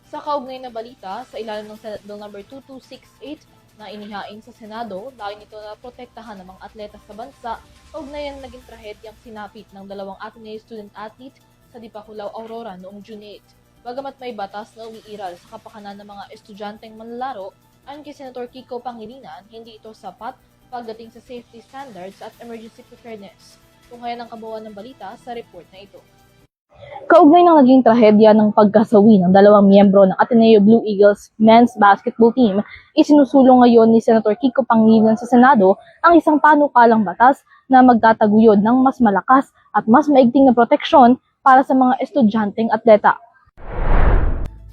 Sa kaugnay na balita, sa ilalim ng Senate Bill No. 2268 na inihain sa Senado, layo nito na protektahan ng mga atleta sa bansa, kaugnay ang naging trahedyang sinapit ng dalawang Ateneo student-athlete sa Dipakulaw, Aurora noong June 8. Bagamat may batas na umiiral sa kapakanan ng mga estudyanteng manlalaro, ayon kay Senator Kiko Pangilinan, hindi ito sapat pagdating sa safety standards at emergency preparedness. Tunghayan ang kabuuan ng balita sa report na ito. Kaugnay ng naging trahedya ng pagkasawi ng dalawang miyembro ng Ateneo Blue Eagles men's basketball team, isinusulong ngayon ni Senator Kiko Pangilinan sa Senado ang isang panukalang batas na magtataguyod ng mas malakas at mas maigting na proteksyon para sa mga estudyanteng atleta.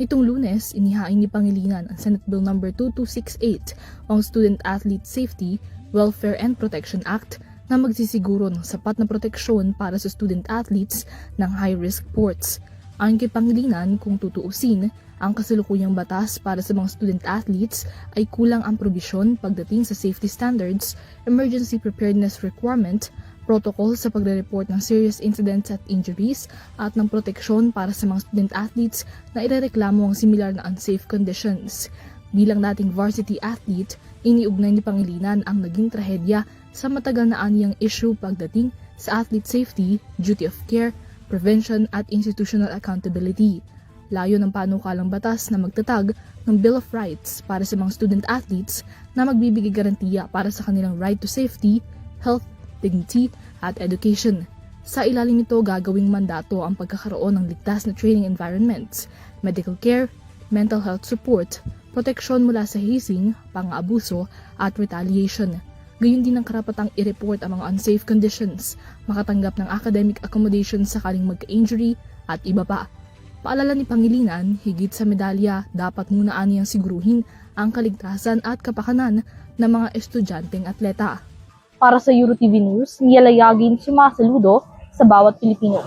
Nitong Lunes, inihain ni Pangilinan ang Senate Bill No. 2268 o ang Student Athlete Safety, Welfare and Protection Act na magsisiguro ng sapat na proteksyon para sa student athletes ng high-risk sports. Ayon kay Pangilinan, kung tutuusin, ang kasalukuyang batas para sa mga student athletes ay kulang ang probisyon pagdating sa safety standards, emergency preparedness requirement, protocol sa pagre-report ng serious incidents at injuries, at ng proteksyon para sa mga student athletes na irereklamo ang similar na unsafe conditions. Bilang dating varsity athlete, iniugnay ni Pangilinan ang naging trahedya sa matagal na anyang issue pagdating sa athlete safety, duty of care, prevention at institutional accountability. Layo ng panukalang batas na magtatag ng Bill of Rights para sa mga student athletes na magbibigay garantiya para sa kanilang right to safety, health, dignity at education. Sa ilalim nito, gagawing mandato ang pagkakaroon ng ligtas na training environments, medical care, mental health support, proteksyon mula sa hazing, pang-aabuso at retaliation. Gayon din ang karapatang i-report ang mga unsafe conditions, makatanggap ng academic accommodation sakaling magka-injury at iba pa. Paalala ni Pangilinan, higit sa medalya, dapat muna aniyang siguruhin ang kaligtasan at kapakanan ng mga estudyanteng atleta. Para sa EuroTV News, Niela Yagin, sumasaludo sa bawat Pilipino.